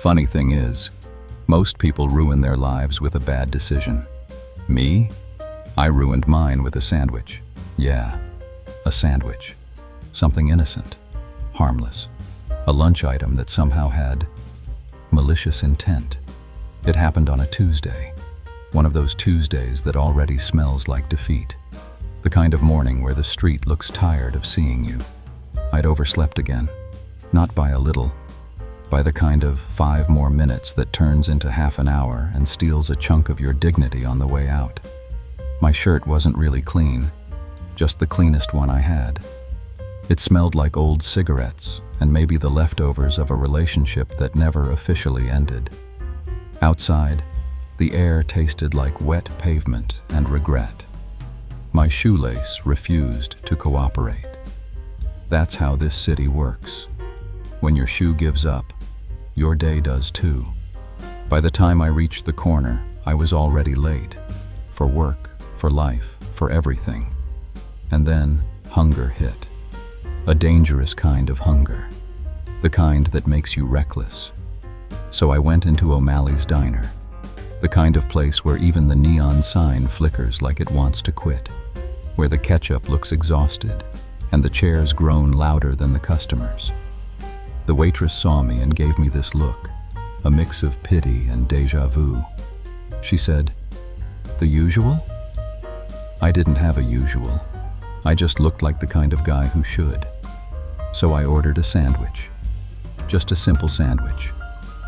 Funny thing is, most people ruin their lives with a bad decision. Me? I ruined mine with a sandwich. Yeah, a sandwich. Something innocent, harmless. A lunch item that somehow had malicious intent. It happened on a Tuesday. One of those Tuesdays that already smells like defeat. The kind of morning where the street looks tired of seeing you. I'd overslept again. Not by a little. By the kind of 5 more minutes that turns into half an hour and steals a chunk of your dignity on the way out. My shirt wasn't really clean, just the cleanest one I had. It smelled like old cigarettes and maybe the leftovers of a relationship that never officially ended. Outside, the air tasted like wet pavement and regret. My shoelace refused to cooperate. That's how this city works. When your shoe gives up, your day does too. By the time I reached the corner, I was already late. For work, for life, for everything. And then hunger hit. A dangerous kind of hunger. The kind that makes you reckless. So I went into O'Malley's Diner. The kind of place where even the neon sign flickers like it wants to quit. Where the ketchup looks exhausted, and the chairs groan louder than the customers. The waitress saw me and gave me this look, a mix of pity and déjà vu. She said, "The usual?" I didn't have a usual. I just looked like the kind of guy who should. So I ordered a sandwich. Just a simple sandwich.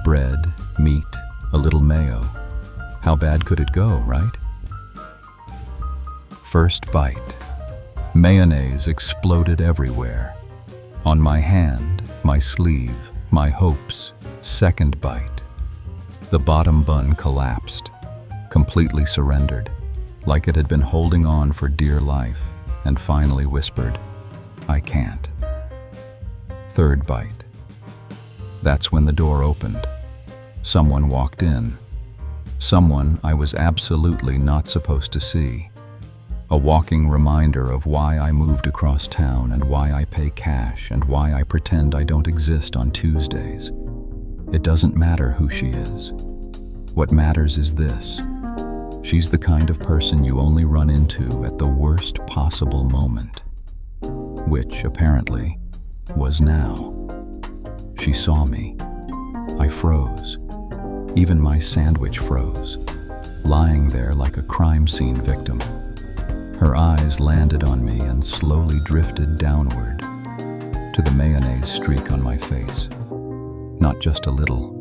Bread, meat, a little mayo. How bad could it go, right? First bite. Mayonnaise exploded everywhere. On my hand, my sleeve, my hopes. Second bite. The bottom bun collapsed, completely surrendered, like it had been holding on for dear life, and finally whispered, "I can't." Third bite. That's when the door opened. Someone walked in. Someone I was absolutely not supposed to see. A walking reminder of why I moved across town and why I pay cash and why I pretend I don't exist on Tuesdays. It doesn't matter who she is. What matters is this. She's the kind of person you only run into at the worst possible moment. Which, apparently, was now. She saw me. I froze. Even my sandwich froze, lying there like a crime scene victim. Her eyes landed on me and slowly drifted downward to the mayonnaise streak on my face. Not just a little,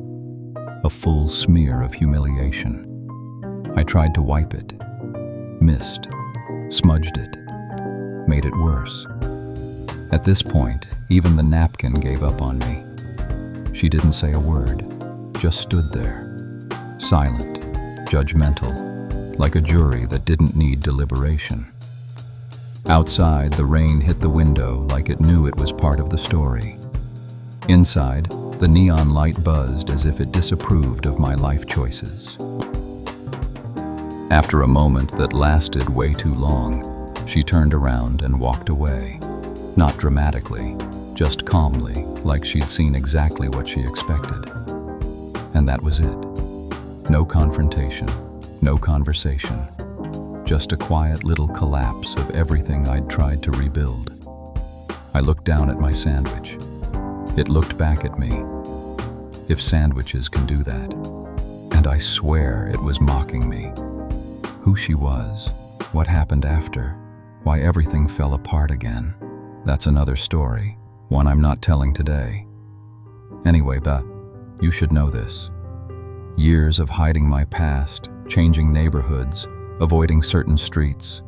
a full smear of humiliation. I tried to wipe it, missed, smudged it, made it worse. At this point, even the napkin gave up on me. She didn't say a word, just stood there, silent, judgmental, like a jury that didn't need deliberation. Outside, the rain hit the window like it knew it was part of the story. Inside, the neon light buzzed as if it disapproved of my life choices. After a moment that lasted way too long, she turned around and walked away. Not dramatically, just calmly, like she'd seen exactly what she expected. And that was it. No confrontation, no conversation. Just a quiet little collapse of everything I'd tried to rebuild. I looked down at my sandwich. It looked back at me. If sandwiches can do that. And I swear it was mocking me. Who she was, what happened after, why everything fell apart again. That's another story, one I'm not telling today. Anyway, but you should know this. Years of hiding my past, changing neighborhoods, avoiding certain streets,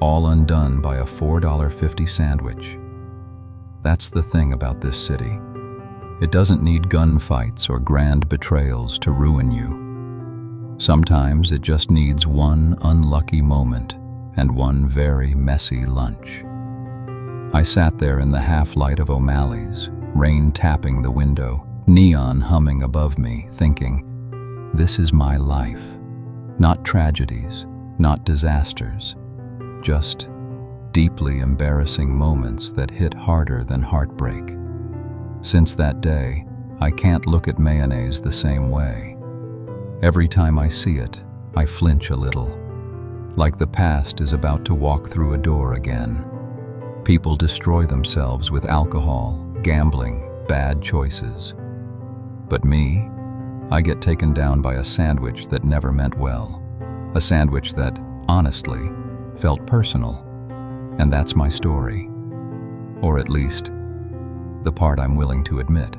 all undone by a $4.50 sandwich. That's the thing about this city. It doesn't need gunfights or grand betrayals to ruin you. Sometimes it just needs one unlucky moment and one very messy lunch. I sat there in the half-light of O'Malley's, rain tapping the window, neon humming above me, thinking, this is my life. Not tragedies, not disasters, just deeply embarrassing moments that hit harder than heartbreak. Since that day, I can't look at mayonnaise the same way. Every time I see it, I flinch a little, like the past is about to walk through a door again. People destroy themselves with alcohol, gambling, bad choices. But me, I get taken down by a sandwich that never meant well. A sandwich that, honestly, felt personal. And that's my story. Or at least, the part I'm willing to admit.